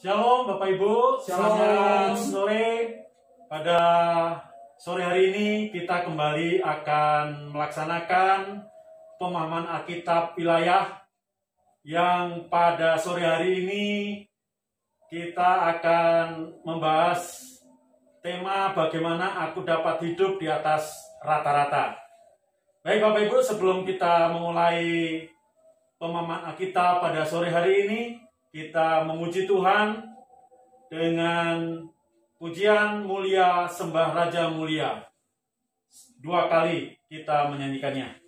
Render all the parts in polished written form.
Shalom Bapak Ibu, selamat sore. Pada sore hari ini kita kembali akan melaksanakan pemahaman Alkitab wilayah yang pada sore hari ini kita akan membahas tema bagaimana aku dapat hidup di atas rata-rata. Baik Bapak Ibu, sebelum kita memulai pemahaman Alkitab pada sore hari ini, kita memuji Tuhan dengan pujian mulia sembah Raja Mulia. 2 kali kita menyanyikannya.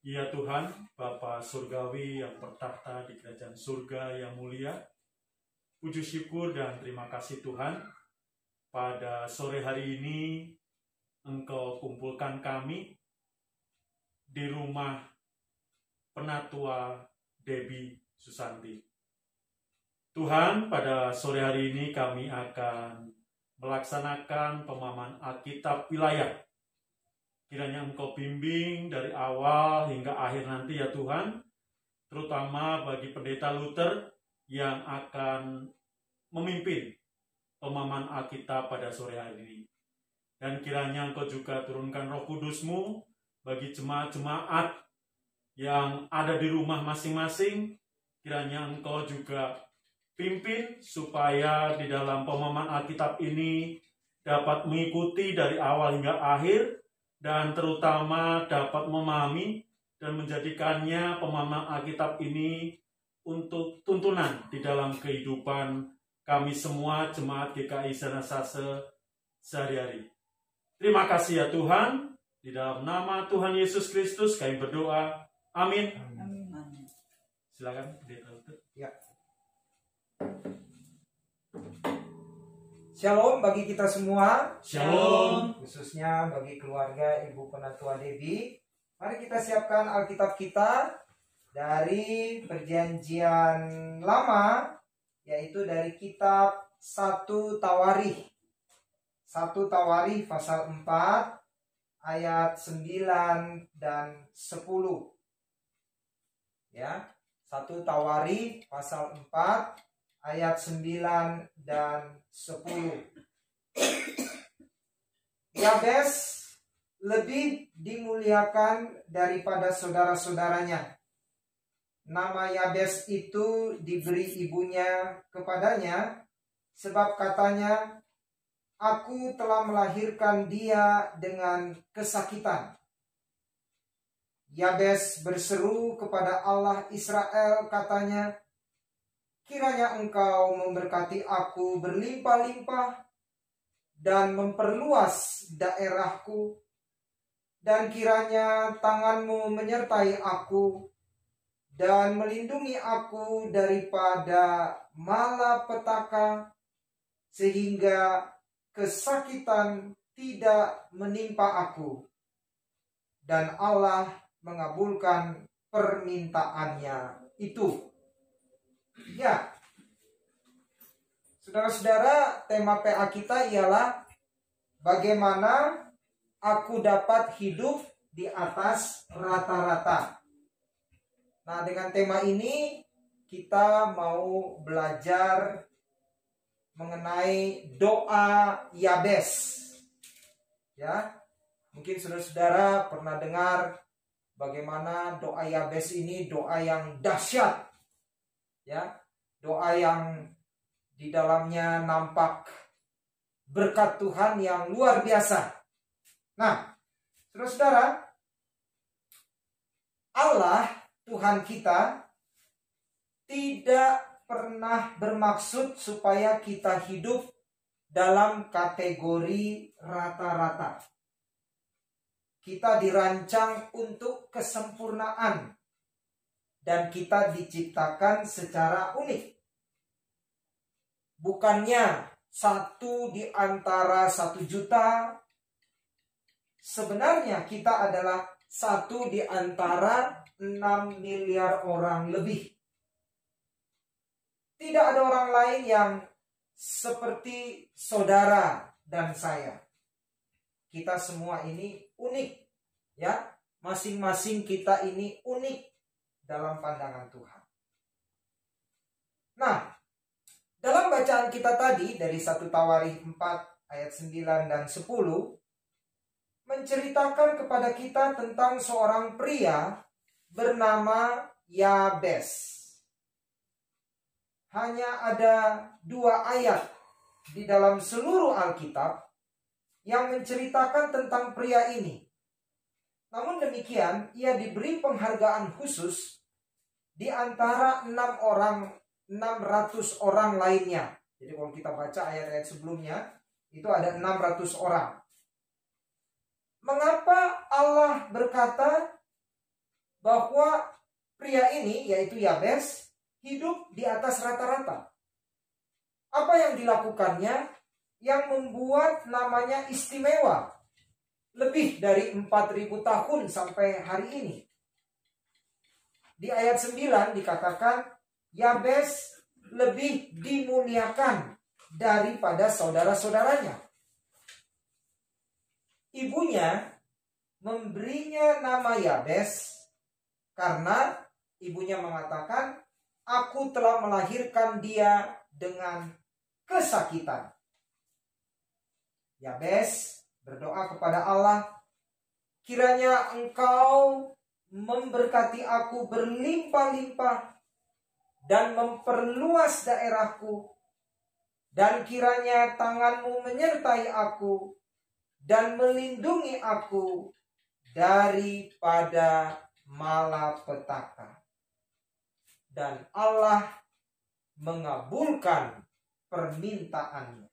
Ya Tuhan, Bapa Surgawi yang bertahta di kerajaan surga yang mulia, puji syukur dan terima kasih Tuhan, pada sore hari ini Engkau kumpulkan kami di rumah Penatua Debbie Susanti. Tuhan, pada sore hari ini kami akan melaksanakan pemahaman Alkitab wilayah. Kiranya Engkau bimbing dari awal hingga akhir nanti ya Tuhan, terutama bagi pendeta Luther yang akan memimpin pemahaman Alkitab pada sore hari ini. Dan kiranya Engkau juga turunkan Roh Kudus-Mu bagi jemaat-jemaat yang ada di rumah masing-masing. Kiranya Engkau juga pimpin supaya di dalam pemahaman Alkitab ini dapat mengikuti dari awal hingga akhir dan terutama dapat memahami dan menjadikannya pemahaman Alkitab ini untuk tuntunan di dalam kehidupan kami semua jemaat GKI Senasase sehari-hari. Terima kasih ya Tuhan, di dalam nama Tuhan Yesus Kristus kami berdoa. Amin. Amin. Silakan pendeta Luther. Ya. Shalom bagi kita semua. Shalom. Khususnya bagi keluarga Ibu Penatua Debbie. Mari kita siapkan Alkitab kita dari Perjanjian Lama, yaitu dari kitab 1 Tawarikh. 1 Tawarikh pasal 4 ayat 9 dan 10. Ya. 1 Tawarikh pasal 4 ayat 9 dan 10. Yabes lebih dimuliakan daripada saudara-saudaranya. Nama Yabes itu diberi ibunya kepadanya, sebab katanya, "Aku telah melahirkan dia dengan kesakitan." Yabes berseru kepada Allah Israel, katanya, "Kiranya Engkau memberkati aku berlimpah-limpah dan memperluas daerahku, dan kiranya tangan-Mu menyertai aku dan melindungi aku daripada malapetaka, sehingga kesakitan tidak menimpa aku." Dan Allah mengabulkan permintaannya itu. Ya, saudara-saudara, tema PA kita ialah bagaimana aku dapat hidup di atas rata-rata. Nah, dengan tema ini kita mau belajar mengenai doa Yabes. Ya, mungkin saudara-saudara pernah dengar bagaimana doa Yabes ini doa yang dahsyat. Ya, doa yang di dalamnya nampak berkat Tuhan yang luar biasa. Nah, saudara-saudara, Allah Tuhan kita tidak pernah bermaksud supaya kita hidup dalam kategori rata-rata. Kita dirancang untuk kesempurnaan. Dan kita diciptakan secara unik. Bukannya satu di antara 1 juta. Sebenarnya kita adalah satu di antara 6 miliar orang lebih. Tidak ada orang lain yang seperti saudara dan saya. Kita semua ini unik. Ya, masing-masing kita ini unik dalam pandangan Tuhan. Nah, dalam bacaan kita tadi dari 1 Tawarikh 4 ayat 9 dan 10 menceritakan kepada kita tentang seorang pria bernama Yabes. Hanya ada 2 ayat di dalam seluruh Alkitab yang menceritakan tentang pria ini. Namun demikian, ia diberi penghargaan khusus di antara 600 orang lainnya. Jadi kalau kita baca ayat-ayat sebelumnya, itu ada 600 orang. Mengapa Allah berkata bahwa pria ini, yaitu Yabes, hidup di atas rata-rata? Apa yang dilakukannya yang membuat namanya istimewa? Lebih dari 4.000 tahun sampai hari ini. di ayat 9 dikatakan Yabes lebih dimuliakan daripada saudara-saudaranya. Ibunya memberinya nama Yabes karena ibunya mengatakan, aku telah melahirkan dia dengan kesakitan. Yabes berdoa kepada Allah, kiranya engkau memberkati aku berlimpah-limpah dan memperluas daerahku, dan kiranya tanganmu menyertai aku dan melindungi aku daripada malapetaka. Dan Allah mengabulkan permintaannya.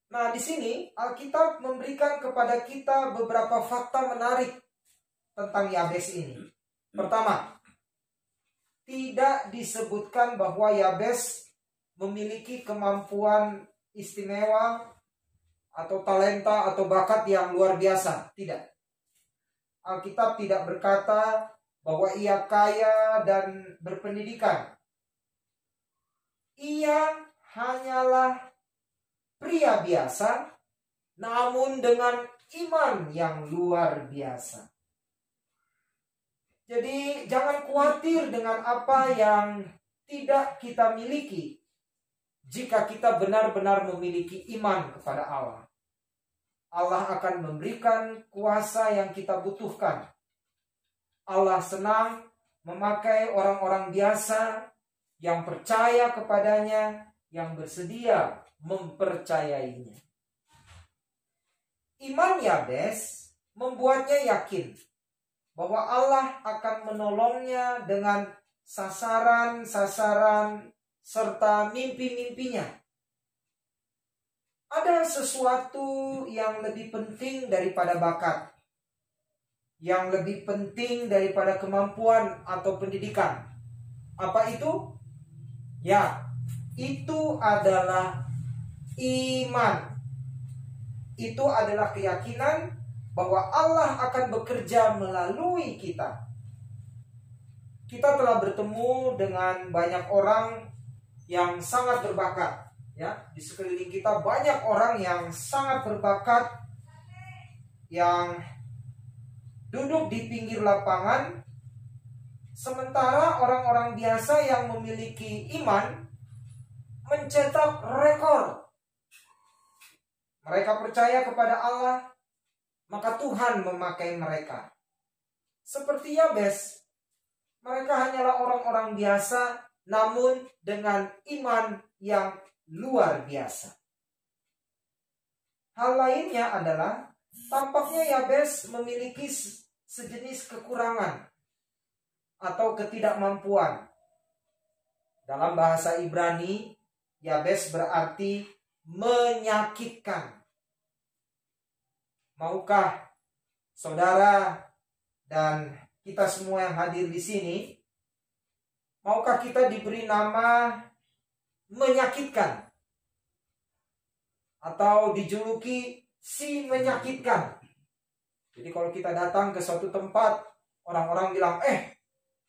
Nah, di sini Alkitab memberikan kepada kita beberapa fakta menarik tentang Yabes ini. Pertama, tidak disebutkan bahwa Yabes memiliki kemampuan istimewa atau talenta atau bakat yang luar biasa. Tidak. Alkitab tidak berkata bahwa ia kaya dan berpendidikan. Ia hanyalah pria biasa, namun dengan iman yang luar biasa. Jadi jangan khawatir dengan apa yang tidak kita miliki jika kita benar-benar memiliki iman kepada Allah. Allah akan memberikan kuasa yang kita butuhkan. Allah senang memakai orang-orang biasa yang percaya kepadanya, yang bersedia mempercayainya. Iman Yabes membuatnya yakin bahwa Allah akan menolongnya dengan sasaran-sasaran serta mimpi-mimpinya. Ada sesuatu yang lebih penting daripada bakat, yang lebih penting daripada kemampuan atau pendidikan. Apa itu? Ya, itu adalah iman. Itu adalah keyakinan bahwa Allah akan bekerja melalui kita. Kita telah bertemu dengan banyak orang yang sangat berbakat. Ya, di sekeliling kita banyak orang yang sangat berbakat, yang duduk di pinggir lapangan, sementara orang-orang biasa yang memiliki iman mencetak rekor. Mereka percaya kepada Allah, maka Tuhan memakai mereka. Seperti Yabes, mereka hanyalah orang-orang biasa, namun dengan iman yang luar biasa. Hal lainnya adalah tampaknya Yabes memiliki sejenis kekurangan atau ketidakmampuan. Dalam bahasa Ibrani, Yabes berarti menyakitkan. Maukah saudara dan kita semua yang hadir di sini, maukah kita diberi nama menyakitkan atau dijuluki si menyakitkan? Jadi kalau kita datang ke suatu tempat, orang-orang bilang,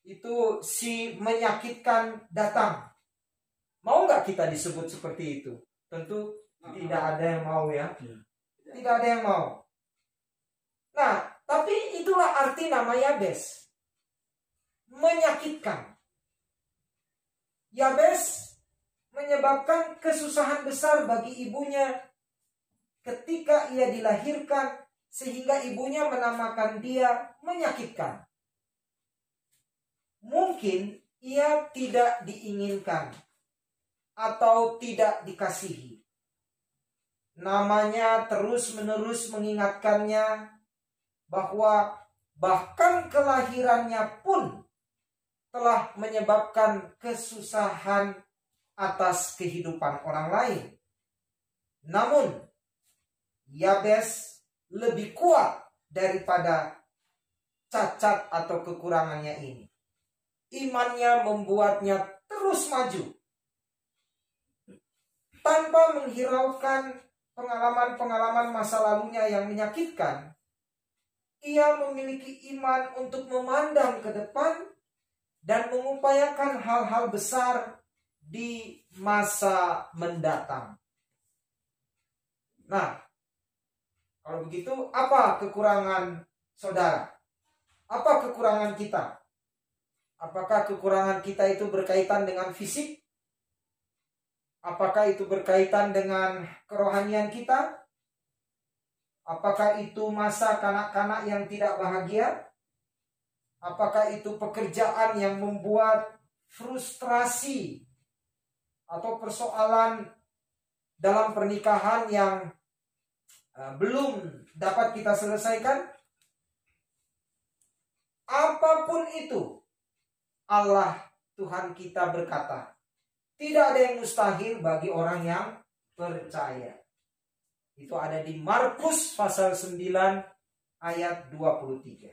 itu si menyakitkan datang. Mau nggak kita disebut seperti itu? Tentu tidak ada yang mau, ya. Tidak ada yang mau. Nah, tapi itulah arti nama Yabes. Menyakitkan. Yabes menyebabkan kesusahan besar bagi ibunya ketika ia dilahirkan, sehingga ibunya menamakan dia menyakitkan. Mungkin ia tidak diinginkan atau tidak dikasihi. Namanya terus-menerus mengingatkannya bahwa bahkan kelahirannya pun telah menyebabkan kesusahan atas kehidupan orang lain. Namun, Yabes lebih kuat daripada cacat atau kekurangannya ini. Imannya membuatnya terus maju. Tanpa menghiraukan pengalaman-pengalaman masa lalunya yang menyakitkan, ia memiliki iman untuk memandang ke depan dan mengupayakan hal-hal besar di masa mendatang. Nah, kalau begitu, apa kekurangan saudara? Apa kekurangan kita? Apakah kekurangan kita itu berkaitan dengan fisik? Apakah itu berkaitan dengan kerohanian kita? Apakah itu masa kanak-kanak yang tidak bahagia? Apakah itu pekerjaan yang membuat frustrasi atau persoalan dalam pernikahan yang belum dapat kita selesaikan? Apapun itu, Allah Tuhan kita berkata, tidak ada yang mustahil bagi orang yang percaya. Itu ada di Markus pasal 9 ayat 23.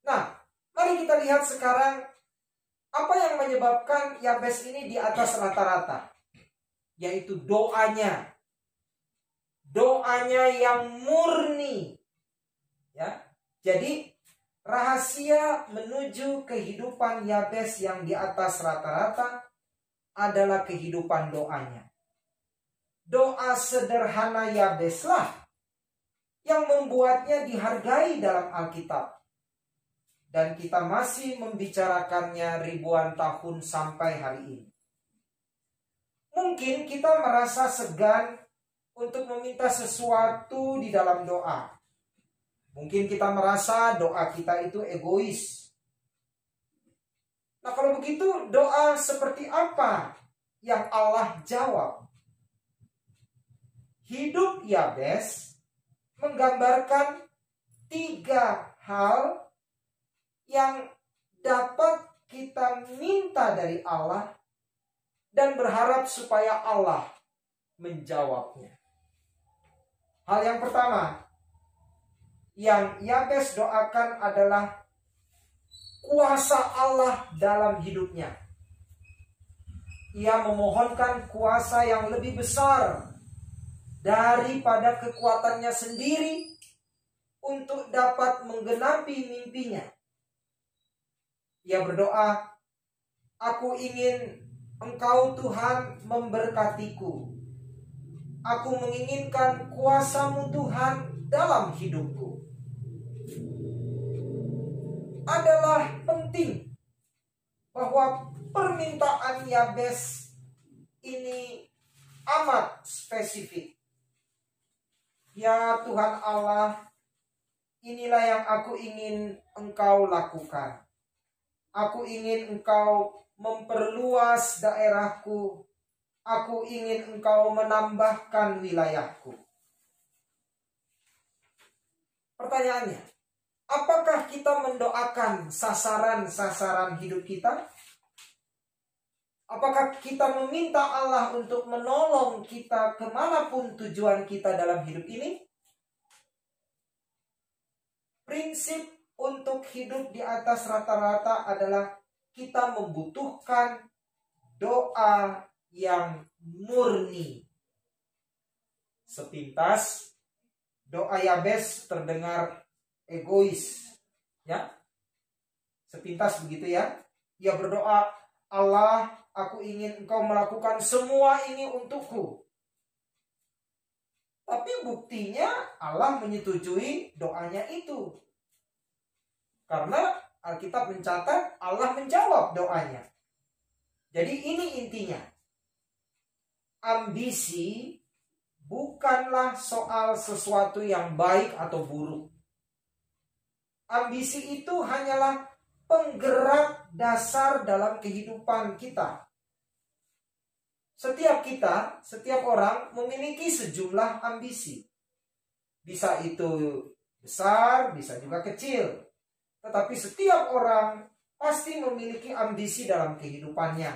Nah, mari kita lihat sekarang apa yang menyebabkan Yabes ini di atas rata-rata. Yaitu doanya. Doanya yang murni. Ya. Jadi rahasia menuju kehidupan Yabes yang di atas rata-rata adalah kehidupan doanya. Doa sederhana Yabeslah yang membuatnya dihargai dalam Alkitab. Dan kita masih membicarakannya ribuan tahun sampai hari ini. Mungkin kita merasa segan untuk meminta sesuatu di dalam doa. Mungkin kita merasa doa kita itu egois. Nah, kalau begitu doa seperti apa yang Allah jawab? Hidup Yabes menggambarkan 3 hal yang dapat kita minta dari Allah dan berharap supaya Allah menjawabnya. Hal yang pertama yang Yabes doakan adalah kuasa Allah dalam hidupnya. Ia memohonkan kuasa yang lebih besar daripada kekuatannya sendiri untuk dapat menggenapi mimpinya. Ia berdoa, aku ingin Engkau Tuhan memberkatiku. Aku menginginkan kuasa-Mu Tuhan dalam hidupku. Adalah penting bahwa permintaan Yabes ini amat spesifik. Ya Tuhan Allah, inilah yang aku ingin Engkau lakukan. Aku ingin Engkau memperluas daerahku. Aku ingin Engkau menambahkan wilayahku. Pertanyaannya, apakah kita mendoakan sasaran-sasaran hidup kita? Apakah kita meminta Allah untuk menolong kita kemanapun tujuan kita dalam hidup ini? Prinsip untuk hidup di atas rata-rata adalah kita membutuhkan doa yang murni. Sepintas doa Yabes terdengar egois, ya. Sepintas begitu ya. Ia berdoa, Allah, aku ingin Engkau melakukan semua ini untukku. Tapi buktinya Allah menyetujui doanya itu. Karena Alkitab mencatat Allah menjawab doanya. Jadi ini intinya. Ambisi bukanlah soal sesuatu yang baik atau buruk. Ambisi itu hanyalah penggerak dasar dalam kehidupan kita. Setiap orang memiliki sejumlah ambisi. Bisa itu besar, bisa juga kecil. Tetapi setiap orang pasti memiliki ambisi dalam kehidupannya.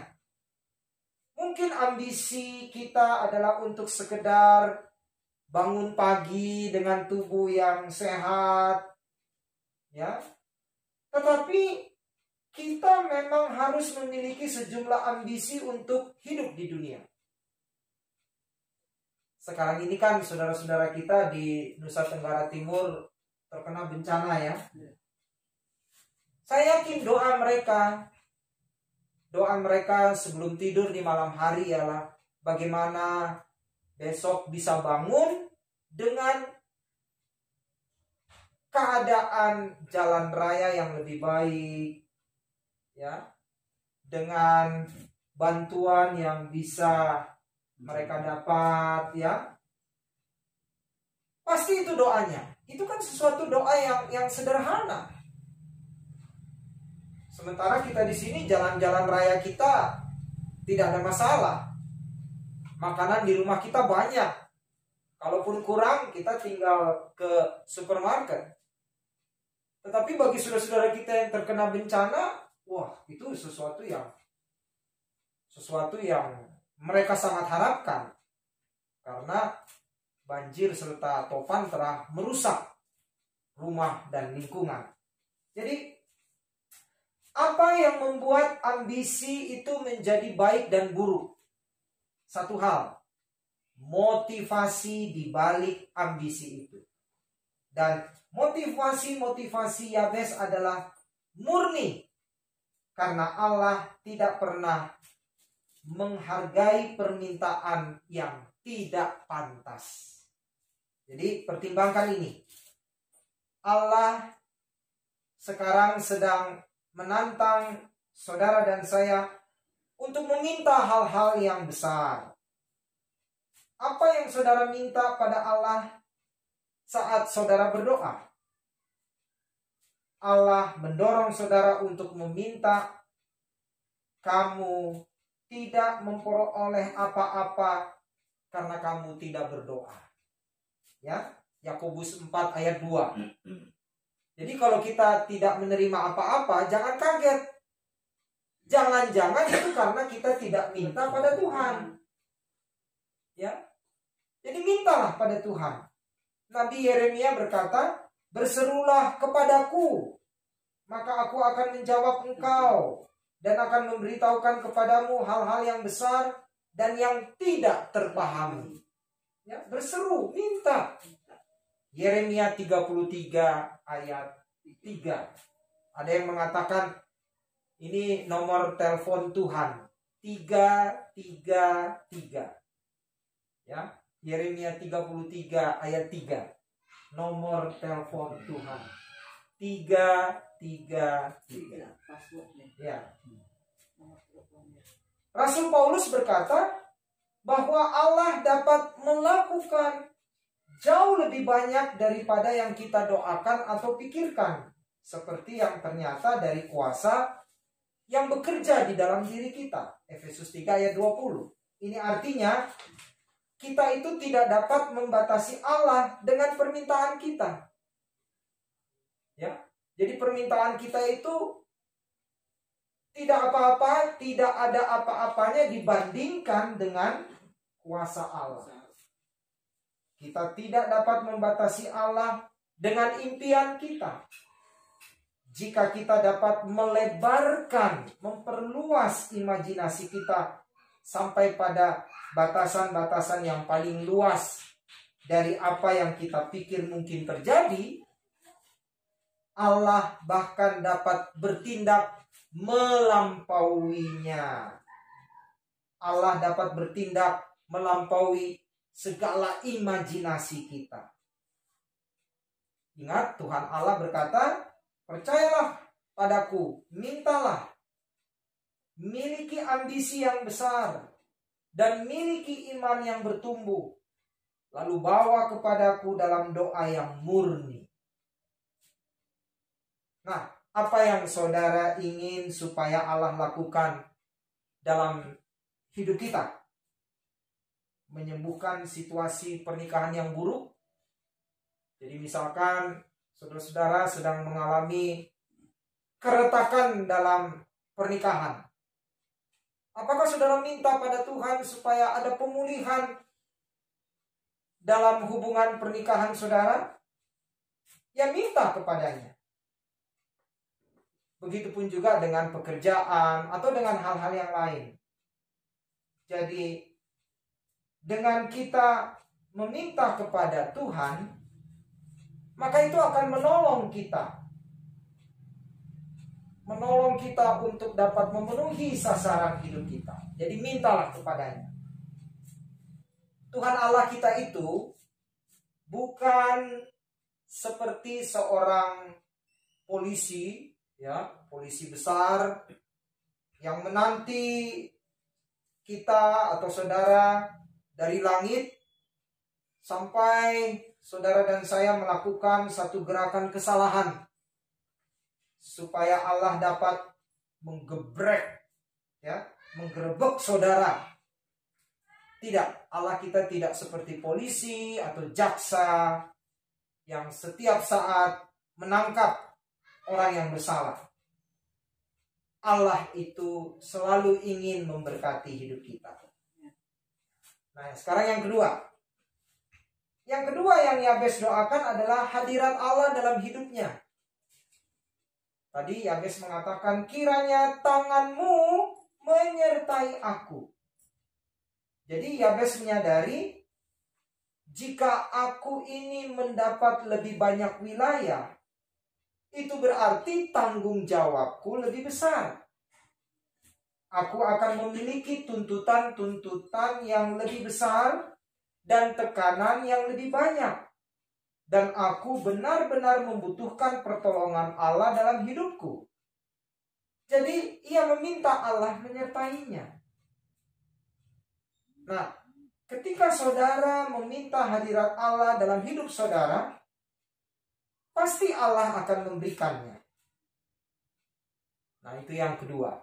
Mungkin ambisi kita adalah untuk sekedar bangun pagi dengan tubuh yang sehat, ya. Tetapi kita memang harus memiliki sejumlah ambisi untuk hidup di dunia. Sekarang ini kan saudara-saudara kita di Nusa Tenggara Timur terkena bencana ya. Saya yakin doa mereka sebelum tidur di malam hari ialah bagaimana besok bisa bangun dengan keadaan jalan raya yang lebih baik, ya, dengan bantuan yang bisa mereka dapat, ya. Pasti itu doanya. Itu kan sesuatu doa yang sederhana. Sementara kita di sini jalan-jalan raya kita tidak ada masalah. Makanan di rumah kita banyak. Kalaupun kurang, kita tinggal ke supermarket. Tetapi bagi saudara-saudara kita yang terkena bencana, wah, itu sesuatu yang mereka sangat harapkan. Karena banjir serta topan telah merusak rumah dan lingkungan. Jadi, apa yang membuat ambisi itu menjadi baik dan buruk? Satu hal, motivasi di balik ambisi itu. Dan motivasi Yabes adalah murni. Karena Allah tidak pernah menghargai permintaan yang tidak pantas. Jadi pertimbangkan ini. Allah sekarang sedang menantang saudara dan saya untuk meminta hal-hal yang besar. Apa yang saudara minta pada Allah saat saudara berdoa? Allah mendorong saudara untuk meminta kamu tidak memperoleh apa-apa karena kamu tidak berdoa. Ya, Yakobus 4 ayat 2. Jadi kalau kita tidak menerima apa-apa, jangan kaget. Jangan-jangan itu karena kita tidak minta pada Tuhan. Ya. Jadi mintalah pada Tuhan. Nabi Yeremia berkata, "Berserulah kepadaku, maka aku akan menjawab engkau dan akan memberitahukan kepadamu hal-hal yang besar dan yang tidak terpahami." Ya, berseru, minta. Yeremia 33 ayat 3. Ada yang mengatakan ini nomor telepon Tuhan. 333. Ya, Yeremia 33 ayat 3. Nomor telepon Tuhan. 333. Ya. Rasul Paulus berkata bahwa Allah dapat melakukan jauh lebih banyak daripada yang kita doakan atau pikirkan. Seperti yang ternyata dari kuasa yang bekerja di dalam diri kita. Efesus 3 ayat 20. Ini artinya kita itu tidak dapat membatasi Allah dengan permintaan kita. Ya. Jadi permintaan kita itu tidak apa-apa, tidak ada apa-apanya dibandingkan dengan kuasa Allah. Kita tidak dapat membatasi Allah dengan impian kita. Jika kita dapat melebarkan, memperluas imajinasi kita sampai pada batasan-batasan yang paling luas dari apa yang kita pikir mungkin terjadi, Allah bahkan dapat bertindak melampauinya. Allah dapat bertindak melampaui segala imajinasi kita. Ingat, Tuhan Allah berkata, "Percayalah padaku, mintalah, miliki ambisi yang besar, dan miliki iman yang bertumbuh, lalu bawa kepadaku dalam doa yang murni." Nah, apa yang saudara ingin supaya Allah lakukan dalam hidup kita? Menyembuhkan situasi pernikahan yang buruk. Jadi misalkan saudara-saudara sedang mengalami keretakan dalam pernikahan. Apakah saudara minta pada Tuhan supaya ada pemulihan dalam hubungan pernikahan saudara? Ya, minta kepadanya. Begitupun juga dengan pekerjaan atau dengan hal-hal yang lain. Jadi dengan kita meminta kepada Tuhan, maka itu akan menolong kita. Menolong kita untuk dapat memenuhi sasaran hidup kita. Jadi mintalah kepadanya. Tuhan Allah kita itu bukan seperti seorang polisi, ya, polisi besar yang menanti kita atau saudara dari langit sampai saudara dan saya melakukan satu gerakan kesalahan supaya Allah dapat menggebrek, ya, menggerebek saudara. Tidak, Allah kita tidak seperti polisi atau jaksa yang setiap saat menangkap orang yang bersalah. Allah itu selalu ingin memberkati hidup kita. Nah, sekarang yang kedua. Yang kedua yang Yabes doakan adalah hadirat Allah dalam hidupnya. Tadi Yabes mengatakan, kiranya tanganmu menyertai aku. Jadi Yabes menyadari, jika aku ini mendapat lebih banyak wilayah, itu berarti tanggung jawabku lebih besar. Aku akan memiliki tuntutan-tuntutan yang lebih besar dan tekanan yang lebih banyak. Dan aku benar-benar membutuhkan pertolongan Allah dalam hidupku. Jadi ia meminta Allah menyertainya. Nah, ketika saudara meminta hadirat Allah dalam hidup saudara, pasti Allah akan memberikannya. Nah, itu yang kedua.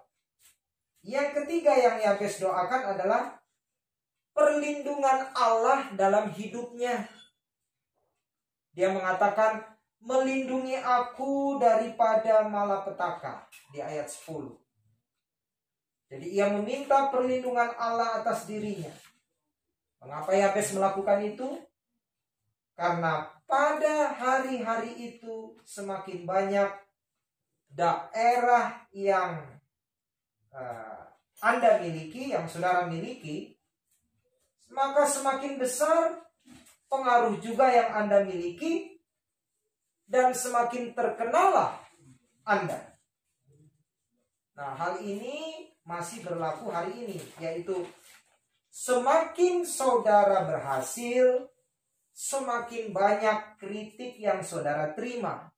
Yang ketiga yang Yabes doakan adalah perlindungan Allah dalam hidupnya. Dia mengatakan, melindungi aku daripada malapetaka di ayat 10. Jadi ia meminta perlindungan Allah atas dirinya. Mengapa Yabes melakukan itu? Karena pada hari-hari itu semakin banyak daerah yang Anda miliki, yang saudara miliki, maka semakin besar pengaruh juga yang Anda miliki, dan semakin terkenalah Anda. Nah, hal ini masih berlaku hari ini, yaitu semakin saudara berhasil, semakin banyak kritik yang saudara terima.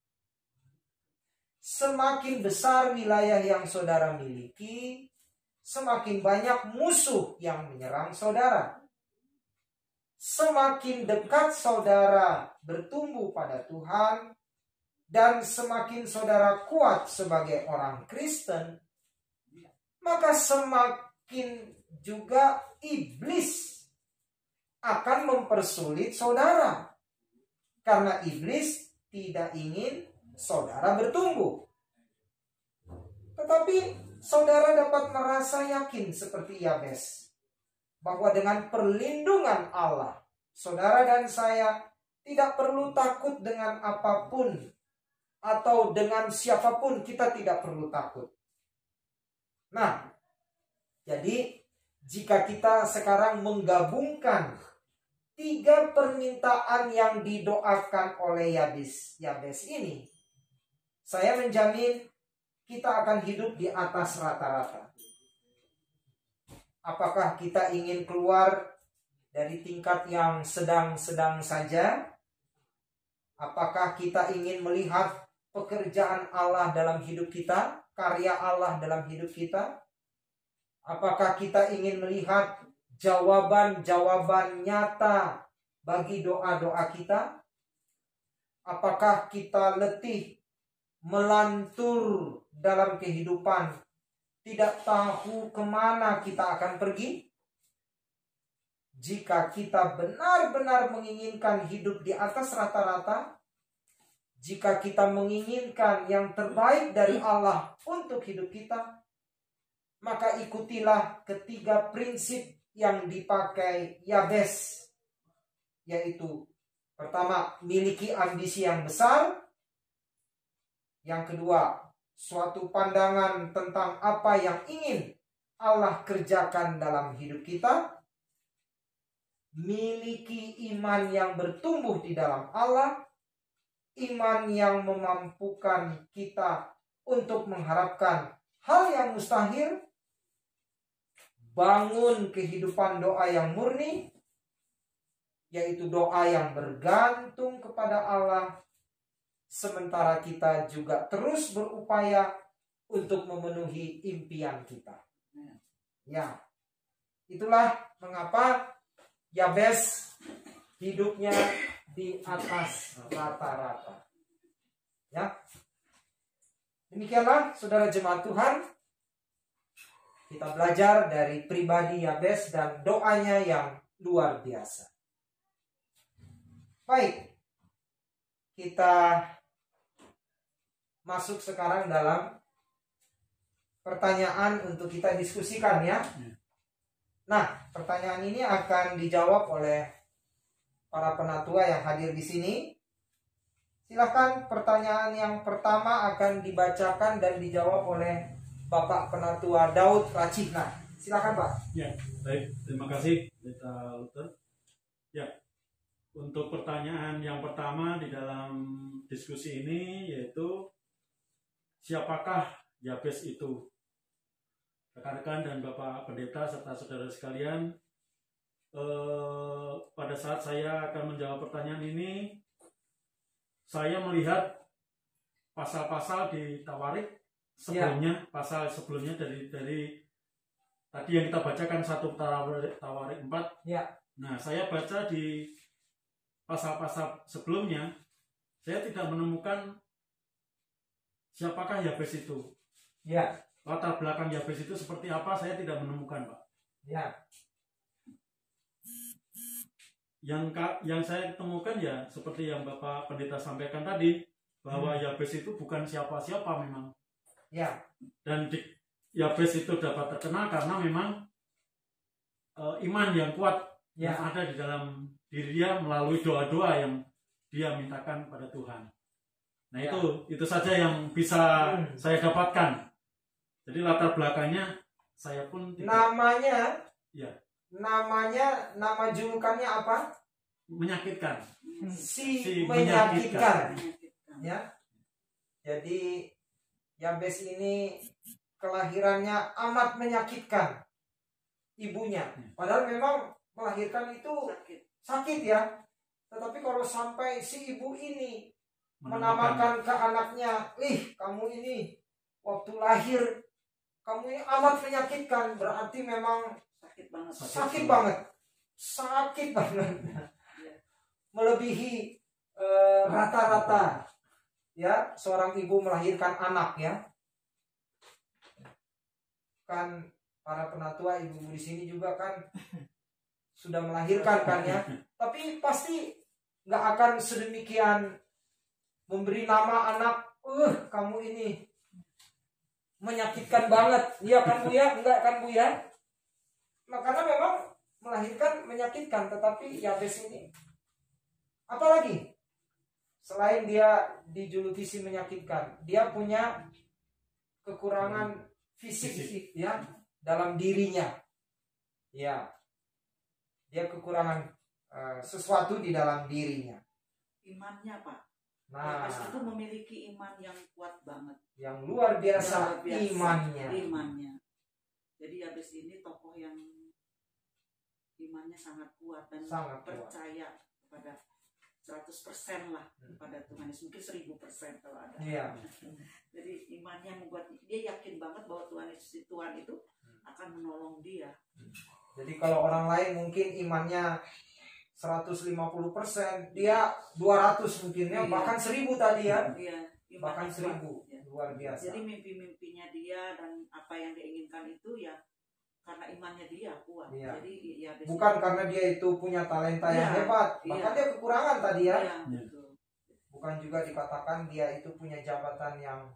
Semakin besar wilayah yang saudara miliki, semakin banyak musuh yang menyerang saudara. Semakin dekat saudara bertumbuh pada Tuhan, dan semakin saudara kuat sebagai orang Kristen, maka semakin juga iblis akan mempersulit saudara. Karena iblis tidak ingin saudara bertumbuh. Tetapi saudara dapat merasa yakin seperti Yabes, bahwa dengan perlindungan Allah, saudara dan saya tidak perlu takut dengan apapun, atau dengan siapapun kita tidak perlu takut. Nah, jadi jika kita sekarang menggabungkan 3 permintaan yang didoakan oleh Yabes ini, saya menjamin kita akan hidup di atas rata-rata. Apakah kita ingin keluar dari tingkat yang sedang-sedang saja? Apakah kita ingin melihat pekerjaan Allah dalam hidup kita, karya Allah dalam hidup kita? Apakah kita ingin melihat jawaban-jawaban nyata bagi doa-doa kita? Apakah kita letih melantur dalam kehidupan, tidak tahu kemana kita akan pergi? Jika kita benar-benar menginginkan hidup di atas rata-rata, jika kita menginginkan yang terbaik dari Allah untuk hidup kita, maka ikutilah 3 prinsip yang dipakai Yabes, yaitu pertama, miliki ambisi yang besar. Yang kedua, suatu pandangan tentang apa yang ingin Allah kerjakan dalam hidup kita. Miliki iman yang bertumbuh di dalam Allah. iman yang memampukan kita untuk mengharapkan hal yang mustahil, bangun kehidupan doa yang murni, yaitu doa yang bergantung kepada Allah, sementara kita juga terus berupaya untuk memenuhi impian kita. Ya, itulah mengapa Yabes hidupnya di atas rata-rata. Ya, demikianlah saudara jemaat Tuhan, kita belajar dari pribadi Yabes dan doanya yang luar biasa. Baik, kita masuk sekarang dalam pertanyaan untuk kita diskusikan ya. Nah, pertanyaan ini akan dijawab oleh para penatua yang hadir di sini. Silakan, pertanyaan yang pertama akan dibacakan dan dijawab oleh Bapak Penatua Daud Racihna. Silakan, Pak. Ya, baik. Terima kasih, Pendeta Luther. Ya, untuk pertanyaan yang pertama di dalam diskusi ini yaitu siapakah Yabes itu? Rekan-rekan dan Bapak Pendeta serta saudara sekalian, pada saat saya akan menjawab pertanyaan ini, saya melihat pasal-pasal di Tawarik sebelumnya, pasal sebelumnya dari tadi yang kita bacakan 1 Tawarik 4. Ya. Nah, saya baca di pasal-pasal sebelumnya, saya tidak menemukan siapakah Yabes itu. Ya. Latar belakang Yabes itu seperti apa, saya tidak menemukan, Pak. Ya. Yang saya temukan ya seperti yang Bapak Pendeta sampaikan tadi, bahwa Yabes itu bukan siapa-siapa memang. Ya. Dan Yabes itu dapat terkenal karena memang iman yang kuat yang ada di dalam diri dia melalui doa-doa yang dia mintakan pada Tuhan. Nah, itu saja yang bisa saya dapatkan. Jadi latar belakangnya saya pun tidak. Nama julukannya apa? Menyakitkan. Si menyakitkan. Ya. Jadi Yabes ini kelahirannya amat menyakitkan ibunya. Padahal memang melahirkan itu sakit ya. Tetapi kalau sampai si ibu ini menamakan ke anaknya, kamu ini waktu lahir kamu ini amat menyakitkan, berarti memang sakit banget, melebihi rata-rata ya seorang ibu melahirkan anak ya. Kan para penatua ibu di sini juga kan sudah melahirkan kan ya, tapi pasti nggak akan sedemikian memberi nama anak, kamu ini menyakitkan banget, iya kan Bu ya? Enggak kan Bu ya? Nah, karena memang melahirkan menyakitkan, tetapi Yabes ini apalagi selain dia dijuluki si menyakitkan, dia punya kekurangan fisik ya dalam dirinya. Ya. Dia kekurangan sesuatu di dalam dirinya. Imannya, Pak. Nah, Yabes itu memiliki iman yang kuat banget, yang luar biasa, imannya. Jadi Yabes ini tokoh yang imannya sangat kuat dan percaya kepada 100% lah kepada Tuhan Yesus, mungkin 1000% kalau ada. Iya. Jadi imannya membuat dia yakin banget bahwa Tuhan itu akan menolong dia. Jadi kalau orang lain mungkin imannya 150%, dia 200 mungkinnya, bahkan 1000 tadi ya. Iya, bahkan 1000. Ya. Luar biasa. Jadi mimpi-mimpinya dia dan apa yang dia inginkan itu ya karena imannya dia kuat. Iya. Jadi ya bukan karena dia itu punya talenta yang hebat, bahkan dia kekurangan tadi ya. Bukan juga dikatakan dia itu punya jabatan yang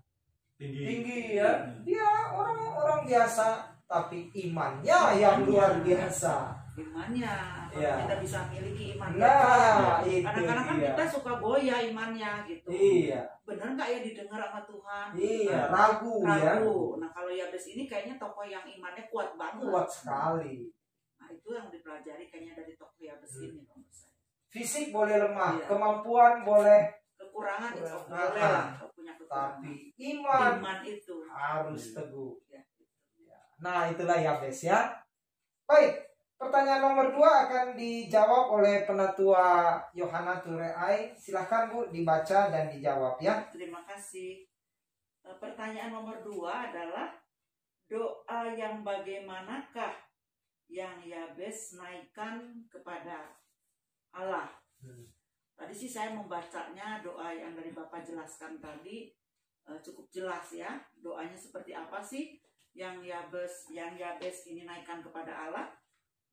tinggi ya. Dia orang biasa, tapi imannya yang luar biasa. Imannya, kita bisa miliki iman. Kadang-kadang kan kita suka goyah imannya gitu. Iya. Bener nggak ya didengar sama Tuhan? Iya, ragu ya. Nah kalau Yabes ini kayaknya tokoh yang imannya kuat banget. Kuat sekali. Nah itu yang dipelajari kayaknya dari tokoh Yabes ini menurut saya. Fisik boleh lemah, kemampuan boleh kekurangan itu Kurang. boleh lah punya kekurangan. Tapi iman itu harus teguh. ya. Nah, itulah Yabes ya. Baik, pertanyaan nomor 2 akan dijawab oleh Penatua Yohana Tureai. Silahkan Bu dibaca dan dijawab ya. Terima kasih. Pertanyaan nomor 2 adalah doa yang bagaimanakah yang Yabes naikkan kepada Allah? Tadi sih saya membacanya doa yang dari Bapak jelaskan tadi cukup jelas ya. Doanya seperti apa sih yang Yabes ini naikkan kepada Allah?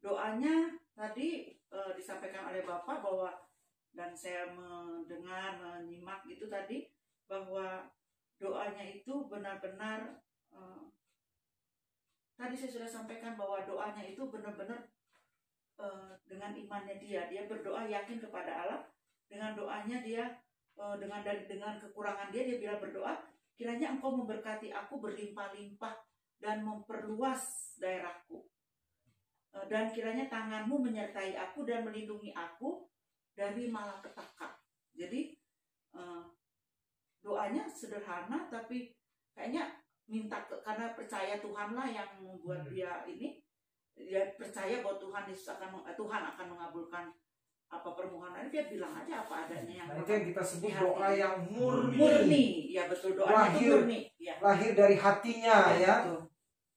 Doanya tadi disampaikan oleh Bapak bahwa, dan saya menyimak itu tadi, bahwa doanya itu benar-benar tadi saya sudah sampaikan bahwa doanya itu benar-benar dengan imannya dia berdoa yakin kepada Allah. Dengan doanya dia dengan kekurangan dia bila berdoa, kiranya Engkau memberkati aku berlimpah-limpah dan memperluas daerahku, dan kiranya tanganmu menyertai aku dan melindungi aku dari malapetaka. Jadi doanya sederhana tapi kayaknya minta karena percaya Tuhanlah yang membuat dia ini, dia percaya bahwa Tuhan akan mengabulkan apa permohonan, dia bilang aja apa adanya. Nah, itu yang kita sebut doa yang murni. Ya betul, doanya itu murni ya. Lahir dari hatinya ya. Betul.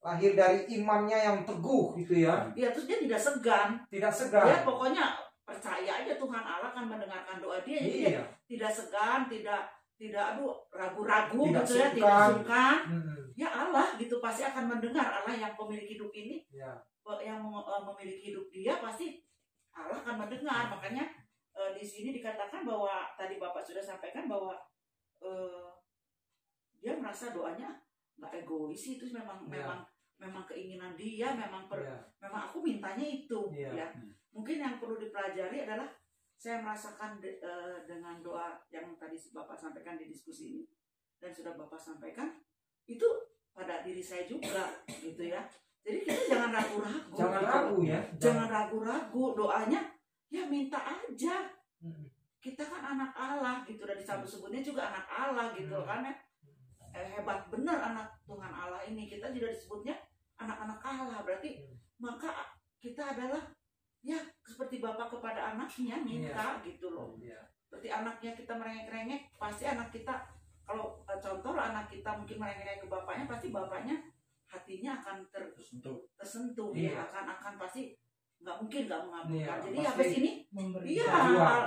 Lahir dari imannya yang teguh gitu ya. Ya, terus dia tidak segan. Dia pokoknya percaya aja Tuhan Allah akan mendengarkan doa dia. Jadi dia tidak segan, tidak ragu-ragu gitu ya, tidak sungkan. Ya Allah gitu pasti akan mendengar. Allah yang pemilik hidup ini, yang memiliki hidup dia, pasti Allah akan mendengar. Makanya di sini dikatakan bahwa tadi Bapak sudah sampaikan bahwa dia merasa doanya nggak egois, itu memang keinginan dia, memang aku mintanya itu ya. Mungkin yang perlu dipelajari adalah saya merasakan dengan doa yang tadi Bapak sampaikan di diskusi ini dan sudah Bapak sampaikan itu pada diri saya juga gitu ya. Jadi kita jangan ragu-ragu. Jangan ragu-ragu doanya, ya minta aja. Kita kan anak Allah gitu, dan disebut-sebutnya juga anak Allah gitu kan ya. Hebat benar anak Tuhan Allah ini. Kita juga disebutnya anak-anak Allah, berarti maka kita adalah ya seperti bapak kepada anaknya minta gitu loh. Seperti anaknya kita merengek-rengek, pasti anak kita, kalau contoh anak kita mungkin merengek-rengek ke bapaknya, pasti bapaknya hatinya akan tersentuh ya, akan pasti nggak mungkin nggak mengabulkan. Jadi habis ini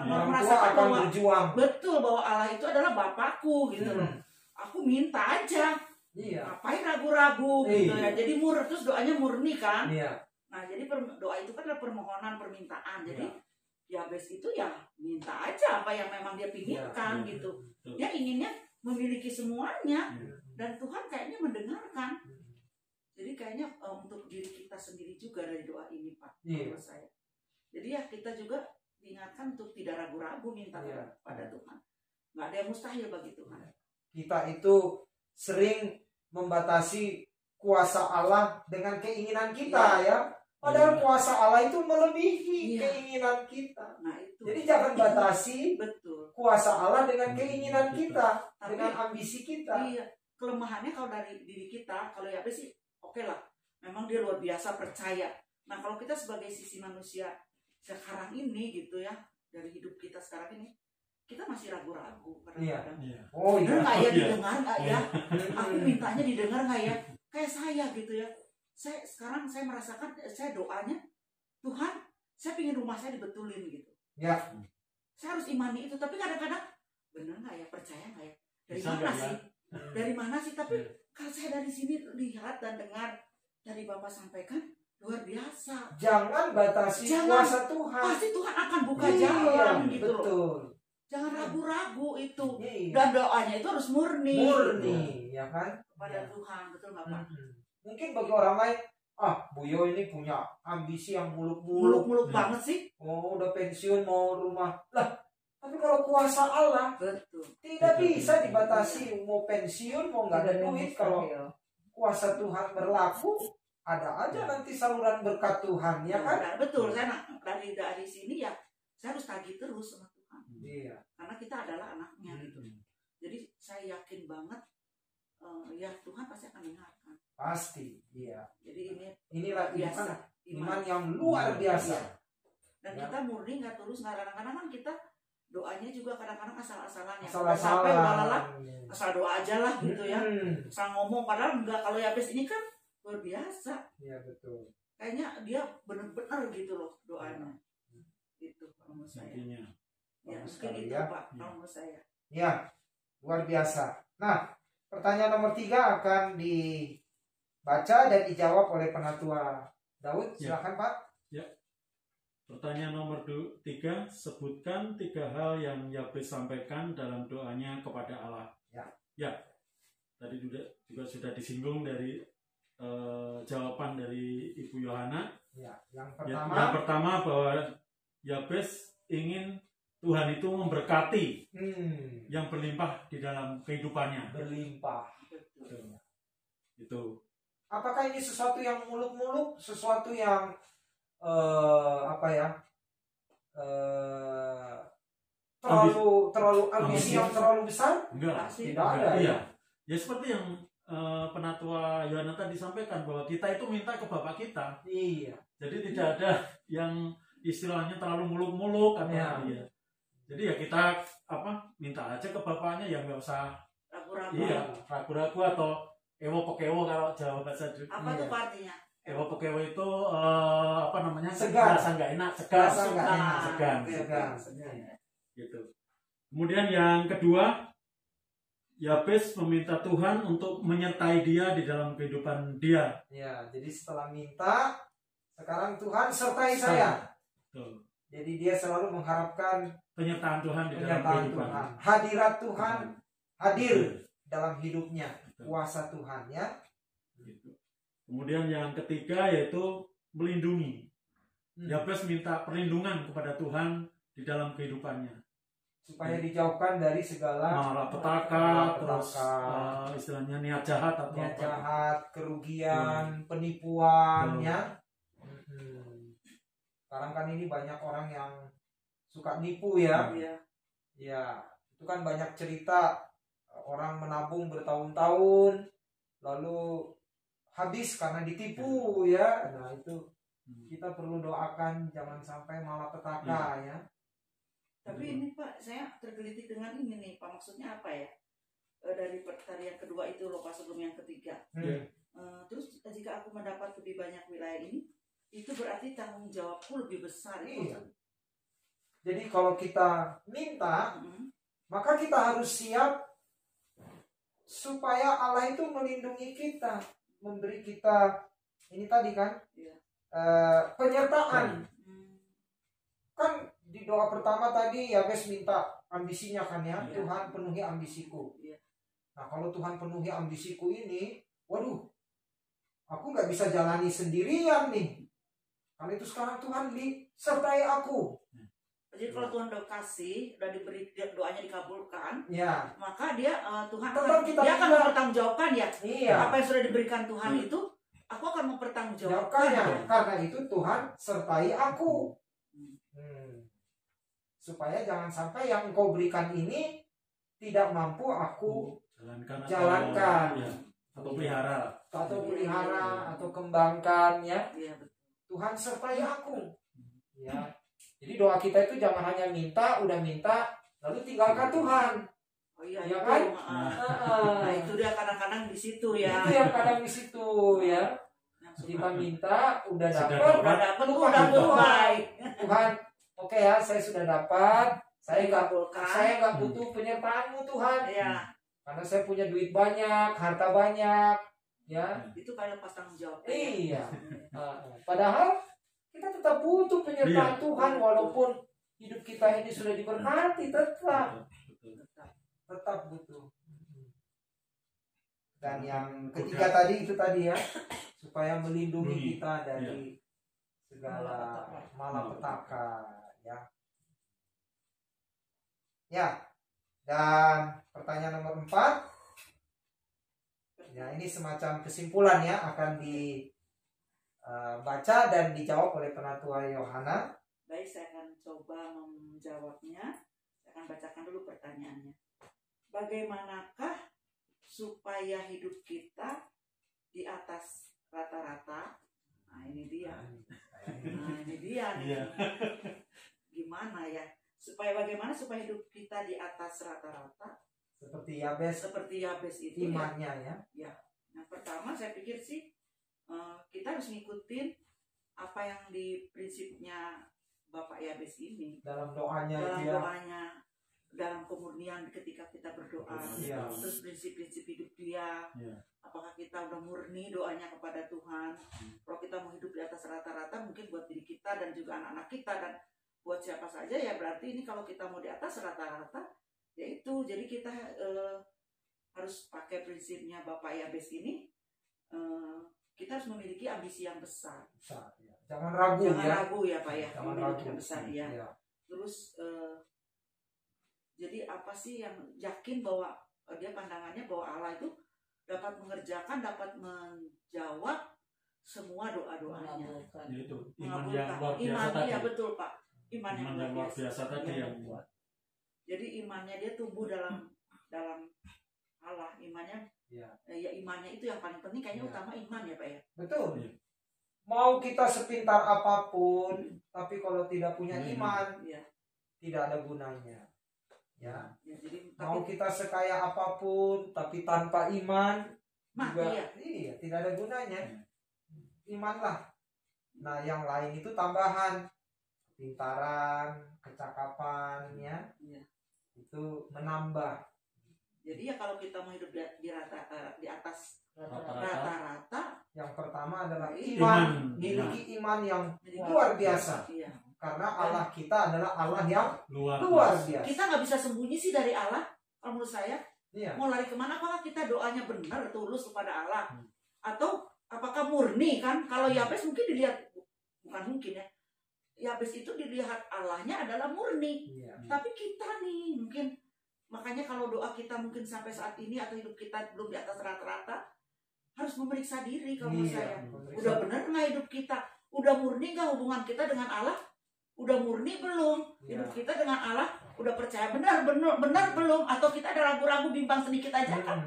merasakan bahwa betul bahwa Allah itu adalah bapakku gitu loh. Aku minta aja, ngapain ragu-ragu gitu ya. Jadi terus doanya murni kan. Nah jadi doa itu kan adalah permohonan, permintaan. Jadi Yabes itu ya minta aja apa yang memang dia pinginkan gitu. Dia inginnya memiliki semuanya, dan Tuhan kayaknya mendengarkan. Jadi kayaknya untuk diri kita sendiri juga dari doa ini Pak, menurut saya. Jadi ya kita juga diingatkan untuk tidak ragu-ragu minta pada Tuhan. Nggak ada yang mustahil bagi Tuhan. Kita itu sering membatasi kuasa Allah dengan keinginan kita ya. Padahal kuasa Allah itu melebihi keinginan kita. Nah, itu. Jadi jangan batasi kuasa Allah dengan keinginan kita, tapi, dengan ambisi kita. Iya. Kelemahannya kalau dari diri kita, kalau ya sih oke lah. Memang dia luar biasa percaya. Nah kalau kita sebagai sisi manusia sekarang ini gitu ya, dari hidup kita sekarang ini, kita masih ragu-ragu kadang-kadang. Oh iya. Nggak ya didengar nggak ya? Aku mintanya didengar nggak ya? Kayak saya gitu ya. Sekarang saya merasakan, saya doanya, Tuhan, saya ingin rumah saya dibetulin gitu. Ya. Saya harus imani itu, tapi kadang-kadang benar nggak ya, percaya nggak ya? Dari mana sih? Dari mana sih? Tapi kalau saya dari sini lihat dan dengar dari Bapak sampaikan, luar biasa. Jangan batasi kuasa Tuhan. Pasti Tuhan akan buka jalan gitu betul. Loh. Jangan ragu-ragu itu. Dan doanya itu harus murni. Murni, ya kan? Kepada Tuhan, betul nggak Pak? Mungkin bagi orang lain, Buyo ini punya ambisi yang muluk-muluk banget sih. Oh, udah pensiun mau rumah. Lah, tapi kalau kuasa Allah, tidak bisa dibatasi. Mau pensiun, mau nggak ada duit. Kalau kuasa Tuhan berlaku, ada aja nanti saluran berkat Tuhan, ya kan? Betul, saya dari sini ya, saya harus tagih terus sama Tuhan. Iya. Karena kita adalah anaknya gitu. Jadi saya yakin banget ya Tuhan pasti akan dengarkan. Pasti, iya. Jadi inilah biasa, iman yang luar biasa. Dan ya. Kita murni nggak tulus, kadang-kadang kan kita doanya juga kadang-kadang asal-asalan ya. Asal-asalan. Sampai udah lelah, asal doa aja lah gitu ya. Asal ngomong, padahal enggak. Kalau Yabes ini kan luar biasa. Iya betul. Kayaknya dia benar-benar gitu loh doanya. Itu kalau menurut saya. Ya mungkin itu ya. Pak kalau menurut saya. Ya, luar biasa. Nah, pertanyaan nomor 3 akan dibaca dan dijawab oleh Penatua Daud. Silakan Pak. Ya. Pertanyaan nomor 3, sebutkan 3 hal yang Yabes sampaikan dalam doanya kepada Allah. Ya. Tadi juga sudah disinggung dari jawaban dari Ibu Yohana. Ya, yang pertama bahwa Yabes ingin Tuhan itu memberkati yang berlimpah di dalam kehidupannya. Berlimpah. Itu. Apakah ini sesuatu yang muluk-muluk, sesuatu yang terlalu ambisi yang terlalu besar? Enggak, tidak ada. Iya. Ya seperti yang Penatua Yohana tadi sampaikan, bahwa kita itu minta ke Bapak kita. Iya. Jadi tidak ada yang istilahnya terlalu muluk-muluk atau ya. Jadi ya kita minta aja ke Bapaknya, yang nggak usah ragu-ragu. Iya, ragu-ragu atau ewo pekewo kalau Jawa bahasa. Apa tuh artinya? Ewo pekewo itu segan. Rasa nggak enak, segan. Gitu. Kemudian yang kedua, Yabes meminta Tuhan untuk menyertai dia di dalam kehidupan dia. Ya, jadi setelah minta, sekarang Tuhan sertai saya. Betul. Jadi dia selalu mengharapkan penyertaan Tuhan di dalam kehidupan. Tuhan. Hadirat Tuhan hadir dalam hidupnya. Kuasa Tuhan ya. Gitu. Kemudian yang ketiga yaitu melindungi. Yabes minta perlindungan kepada Tuhan di dalam kehidupannya. Supaya dijauhkan dari segala malapetaka, terus istilahnya niat jahat atau kerugian, penipuan ya. Sekarang kan ini banyak orang yang suka nipu ya. Ya, itu kan banyak cerita orang menabung bertahun-tahun lalu habis karena ditipu ya. Nah, itu kita perlu doakan jangan sampai malapetaka ya. Tapi ini Pak, saya tergelitik dengan ini nih Pak, maksudnya apa ya? Dari pertanyaan yang kedua itu loh Pak, sebelum yang ketiga. Terus jika aku mendapat lebih banyak wilayah ini, itu berarti tanggung jawabku lebih besar. Iya. Jadi kalau kita minta, maka kita harus siap supaya Allah itu melindungi kita, memberi kita ini tadi kan penyertaan. Kan di doa pertama tadi Yabes minta ambisinya kan ya, Tuhan penuhi ambisiku. Nah kalau Tuhan penuhi ambisiku ini, waduh, aku nggak bisa jalani sendirian nih. Karena itu sekarang Tuhan sertai aku. Jadi kalau Tuhan udah kasih, udah diberi, doanya dikabulkan, maka dia Tuhan akan mempertanggungjawabkan ya. Apa yang sudah diberikan Tuhan itu, aku akan mempertanggungjawabkan. Karena itu Tuhan sertai aku. Supaya jangan sampai yang engkau berikan ini tidak mampu aku jalankan. Atau pelihara. Atau kembangkan ya. Tuhan sertai aku. Ya. Jadi doa kita itu jangan hanya minta, udah minta, lalu tinggalkan Tuhan. Oh iya, ya kan? Nah, itu dia kadang-kadang di situ ya. Itu yang kadang di situ ya. Kita minta, udah dapat, Tuhan, oke ya, saya sudah dapat, saya nggak butuh penyertaan-Mu Tuhan. Karena saya punya duit banyak, harta banyak, ya. Itu kayak pas tanggung jawab. Iya. Padahal kita tetap butuh penyertaan Tuhan, walaupun hidup kita ini sudah diberkati, tetap butuh. Dan yang ketiga tadi itu tadi ya, supaya melindungi kita dari segala malapetaka ya. Ya. Dan pertanyaan nomor 4. Ya, ini semacam kesimpulan ya, akan dibaca dan dijawab oleh Penatua Yohana. Baik, saya akan coba menjawabnya. Saya akan bacakan dulu pertanyaannya. Bagaimanakah supaya hidup kita di atas rata-rata? Nah ini dia. Nah ini dia nih. Gimana ya? Bagaimana supaya hidup kita di atas rata-rata? Seperti Yabes itu imannya ya. Nah pertama saya pikir sih kita harus ngikutin apa yang di prinsipnya Bapak Yabes ini. Dalam doanya. Dalam kemurnian ketika kita berdoa, terus prinsip-prinsip hidup dia, apakah kita udah murni doanya kepada Tuhan? Kalau kita mau hidup di atas rata-rata, mungkin buat diri kita dan juga anak-anak kita dan buat siapa saja ya berarti ini kalau kita mau di atas rata-rata, ya itu jadi kita harus pakai prinsipnya Bapak Yabes ini. Kita harus memiliki ambisi yang besar. Jangan ragu ya Pak ya, memiliki yang besar ya. Terus jadi apa sih yang yakin bahwa dia pandangannya bahwa Allah itu dapat mengerjakan, dapat menjawab semua doa-doanya. Itu iman yang luar biasa tadi. Ya betul Pak. Iman yang luar biasa tadi yang buat. Jadi imannya dia tumbuh dalam Allah. Imannya ya imannya itu yang paling penting kayaknya utama iman ya Pak ya. Betul. Mau kita sepintar apapun, tapi kalau tidak punya iman, tidak ada gunanya. Ya, jadi, mau kita sekaya apapun tapi tanpa iman juga tidak ada gunanya. Imanlah. Nah yang lain itu tambahan, pintaran, kecakapan itu menambah. Jadi ya kalau kita mau hidup di atas rata-rata, yang pertama adalah iman. Miliki iman yang luar biasa. Karena Allah kita adalah Allah yang luar biasa. Kita nggak bisa sembunyi sih dari Allah. Kalau menurut saya, mau lari kemana? Apakah kita doanya benar, tulus kepada Allah, atau apakah murni kan? Kalau Yabes mungkin dilihat, bukan mungkin ya. Yabes itu dilihat Allahnya adalah murni. Tapi kita nih mungkin makanya kalau doa kita mungkin sampai saat ini atau hidup kita belum di atas rata-rata, harus memeriksa diri kalau menurut saya. Udah benar nggak hidup kita? Udah murni nggak hubungan kita dengan Allah? Udah murni belum? Hidup kita dengan Allah udah percaya benar belum? Atau kita ada ragu-ragu, bimbang sedikit aja kan?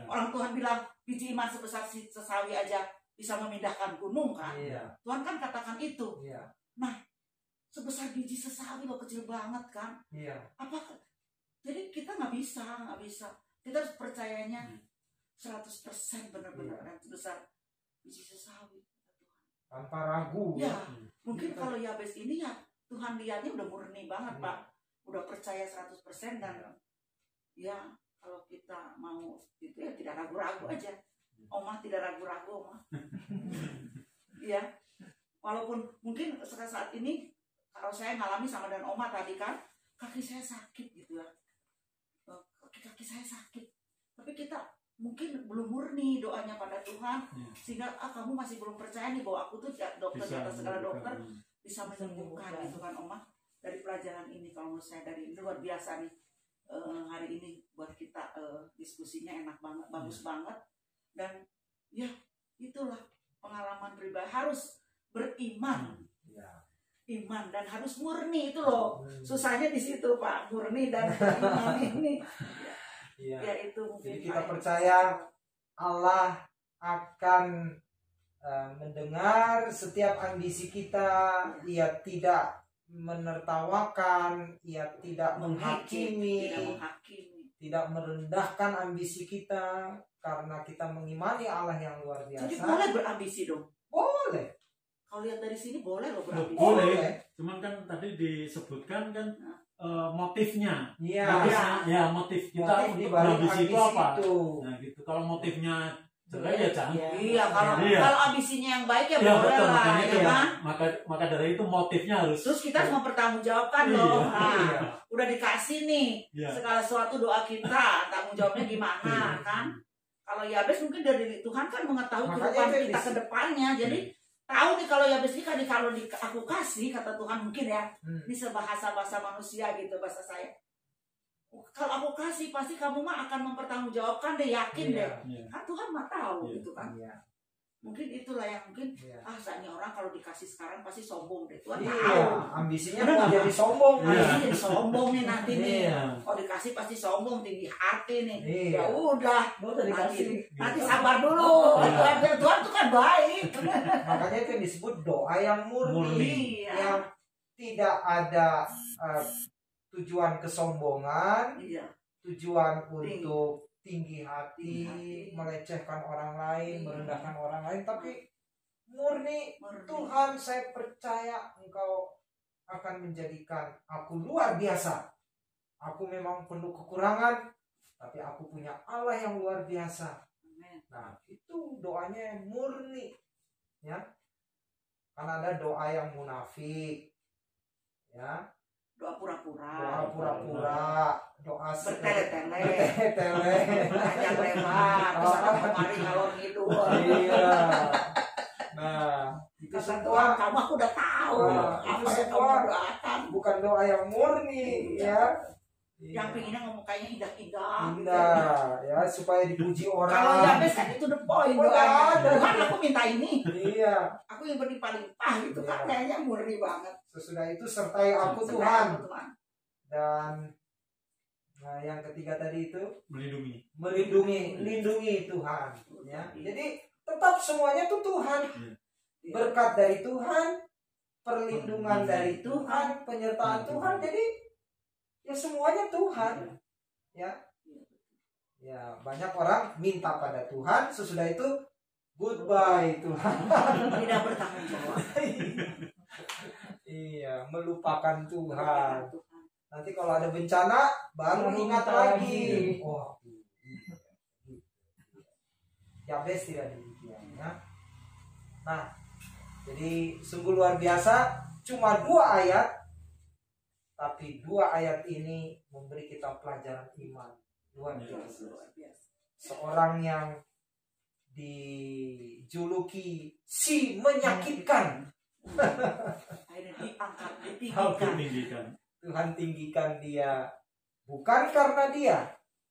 Orang Tuhan bilang biji iman sebesar sesawi aja bisa memindahkan gunung kan? Tuhan kan katakan itu. Nah, sebesar biji sesawi loh, kecil banget kan? Apakah? Jadi kita nggak bisa. Kita harus percayanya 100% benar-benar dan sebesar biji sesawi. Tanpa ragu. Mungkin kalau Yabes ini ya Tuhan lihatnya udah murni banget Pak, udah percaya 100% dan ya kalau kita mau itu ya tidak ragu-ragu aja. Oma tidak ragu-ragu Oma. Ya, walaupun mungkin saat ini kalau saya ngalami sama dan Oma tadi kan kaki saya sakit gitu ya, kaki saya sakit, tapi kita mungkin belum murni doanya pada Tuhan sehingga kamu masih belum percaya nih bahwa aku tuh dokter di atas segala dokter bisa menyembuhkan gitu kan Oma. Dari pelajaran ini kalau menurut saya dari luar biasa nih hari ini buat kita diskusinya enak banget, bagus banget dan ya itulah pengalaman pribadi harus beriman. Iman dan harus murni itu loh. Susahnya di situ Pak, murni dan iman ini. Ya itu mungkin. Jadi kita percaya Allah akan mendengar setiap ambisi kita. Ia tidak menertawakan, ia tidak menghakimi, tidak merendahkan ambisi kita karena kita mengimani Allah yang luar biasa. Jadi boleh berambisi dong? Boleh. Kalau lihat dari sini boleh loh berambisi. Boleh. Cuman kan tadi disebutkan kan motifnya. Motif kita untuk berambisi itu apa? Nah gitu. Kalau motifnya jelek ya jangan. Kalau ambisinya yang baik ya boleh betul, lah, ya kan? Maka dari itu motifnya harus. Terus kita harus mempertanggungjawabkan loh. Udah dikasih nih segala sesuatu doa kita, tanggung jawabnya gimana kan? Kalau Yabes mungkin dari Tuhan kan mengetahui kehidupan kita ke depannya, jadi tahu nih kalau Yabes ini kalau aku kasih kata Tuhan mungkin ya, ini sebahasa manusia gitu bahasa saya. Kalau aku kasih pasti kamu mah akan mempertanggungjawabkan deh, yakin deh. Kan Tuhan mah tahu gitu kan. Mungkin itulah yang mungkin ini orang kalau dikasih sekarang pasti sombong deh. Tuhan tahu. Ambisinya mau jadi sombong. Jadi sombong nih nanti nih. Kalau dikasih pasti sombong, tinggi hati nih. Ya udah, nanti sabar dulu. Tuhan tuh kan baik. Makanya itu disebut doa yang murni, yang tidak ada tujuan kesombongan, tujuan untuk tinggi hati, melecehkan orang lain, merendahkan orang lain, tapi murni. Tuhan, saya percaya Engkau akan menjadikan aku luar biasa. Aku memang penuh kekurangan, tapi aku punya Allah yang luar biasa. Nah, itu doanya yang murni, ya. Karena ada doa yang munafik, ya. Doa pura-pura, doa bertele-tele, yang lebar, kesana kemari ngalor ngidul. Iya. Nah, itu semua kamu aku udah tahu. Itu semua bukan doa yang murni, ya. Yang pengennya ngomong kayaknya indah-indah. Indah, ya, supaya dipuji orang. Kalau Yabes kan itu the point doanya. Tuhan, aku minta ini. Iya. Aku yang berlimpah-limpah gitu kan, kayaknya murni banget. Sesudah itu sertai aku Tuhan. Dan yang ketiga tadi itu lindungi Tuhan, ya. Jadi tetap semuanya itu Tuhan. Berkat dari Tuhan, perlindungan dari Tuhan, penyertaan Tuhan. Jadi ya semuanya Tuhan, ya. Ya, banyak orang minta pada Tuhan, sesudah itu goodbye Tuhan. Tidak bertanggung jawab. Iya, melupakan Tuhan. Nanti kalau ada bencana baru ingat lagi. Oh, Yabes tidak demikian, ya. Nah, jadi sungguh luar biasa. Cuma 2 ayat, tapi 2 ayat ini memberi kita pelajaran iman luar biasa. Seorang yang dijuluki si menyakitkan. Tuhan tinggikan dia bukan karena dia,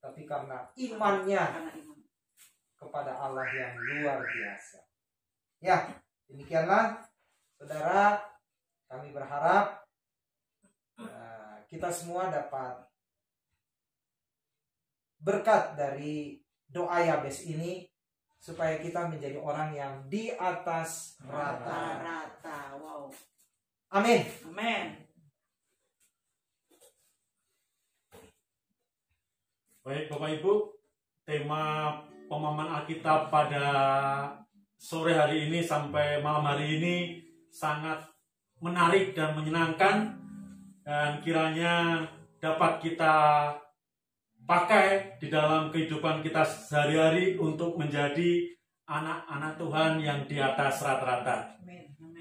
tapi karena imannya kepada Allah yang luar biasa. Ya, demikianlah saudara, kami berharap kita semua dapat berkat dari doa Yabes ini, supaya kita menjadi orang yang di atas rata-rata. Wow. Amin. Amin. Baik Bapak Ibu, tema pemahaman Alkitab pada sore hari ini sampai malam hari ini sangat menarik dan menyenangkan, dan kiranya dapat kita pakai di dalam kehidupan kita sehari-hari untuk menjadi anak-anak Tuhan yang di atas rata-rata.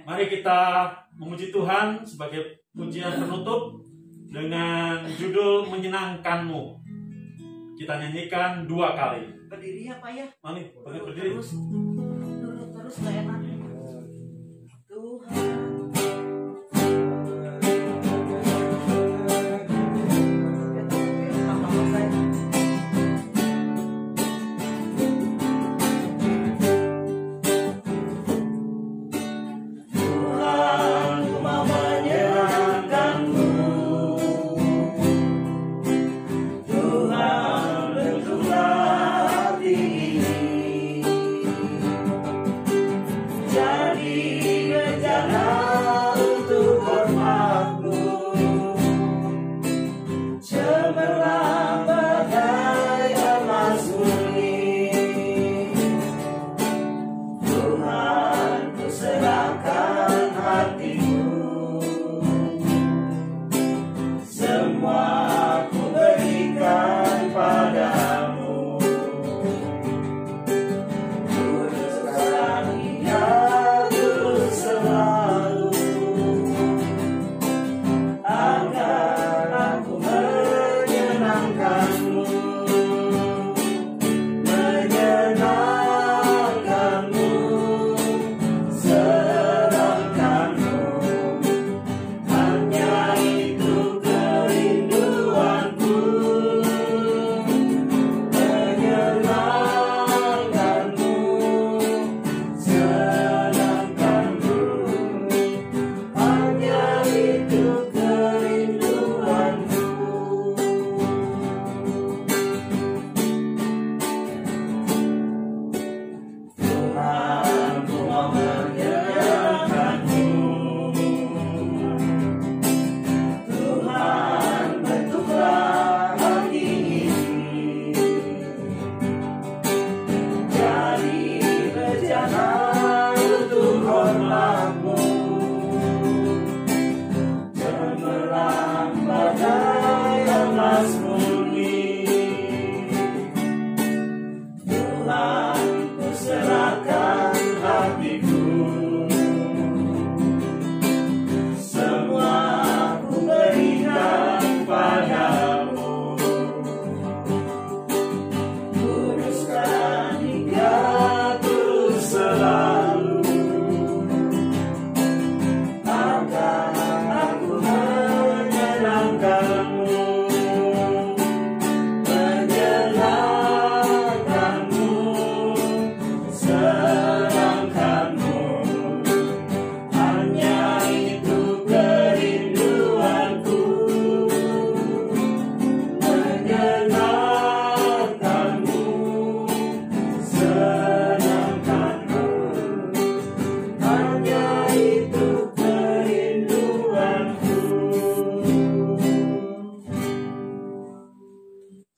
Mari kita memuji Tuhan sebagai pujian penutup dengan judul Menyenangkanmu. Kita nyanyikan 2 kali. Berdiri ya Pak ya? Mari, berdiri. Terus gak enak. Tuhan. Hanya untuk hormat-Mu, cemerlang bagai emas murni. Tuhan, ku serahkan hatiku, semua ku berikan padamu. Kuduskan hingga terus selalu, akan aku menyenangkan-Mu, menyenangkan-Mu, senangkan-Mu. Hanya itu kerinduanku, menyenangkan-Mu, senangkan-Mu. Hanya itu kerinduanku.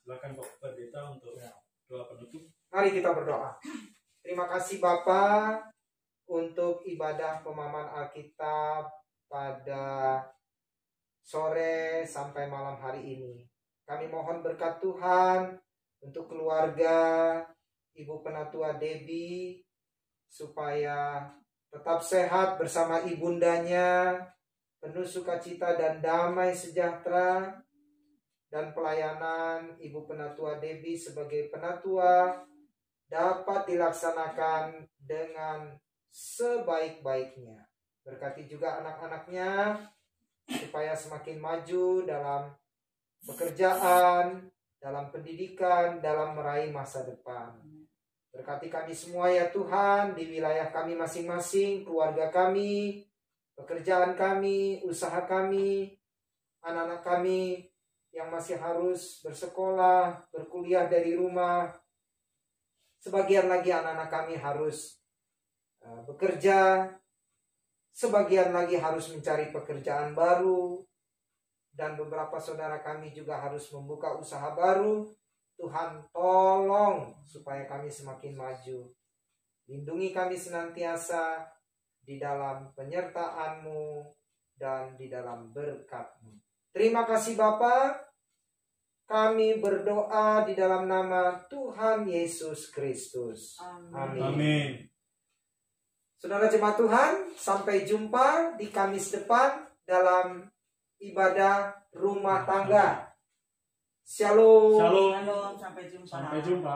Silakan Bapak Pendeta untuk doa penutup. Mari kita berdoa. Terima kasih Bapa untuk ibadah pemahaman Alkitab pada sore sampai malam hari ini. Kami mohon berkat Tuhan untuk keluarga Ibu Penatua Debbie, supaya tetap sehat bersama ibundanya, penuh sukacita dan damai sejahtera, dan pelayanan Ibu Penatua Debbie sebagai penatua dapat dilaksanakan dengan sebaik-baiknya. Berkati juga anak-anaknya supaya semakin maju dalam pekerjaan, dalam pendidikan, dalam meraih masa depan. Berkati kami semua ya Tuhan, di wilayah kami masing-masing, keluarga kami, pekerjaan kami, usaha kami, anak-anak kami yang masih harus bersekolah, berkuliah dari rumah. Sebagian lagi anak-anak kami harus bekerja, sebagian lagi harus mencari pekerjaan baru, dan beberapa saudara kami juga harus membuka usaha baru. Tuhan tolong supaya kami semakin maju. Lindungi kami senantiasa di dalam penyertaan-Mu dan di dalam berkat-Mu. Terima kasih Bapa. Kami berdoa di dalam nama Tuhan Yesus Kristus. Amin. Amin. Saudara jemaat Tuhan, sampai jumpa di Kamis depan dalam ibadah rumah tangga. Shalom. Shalom. Shalom, sampai jumpa. Sampai jumpa.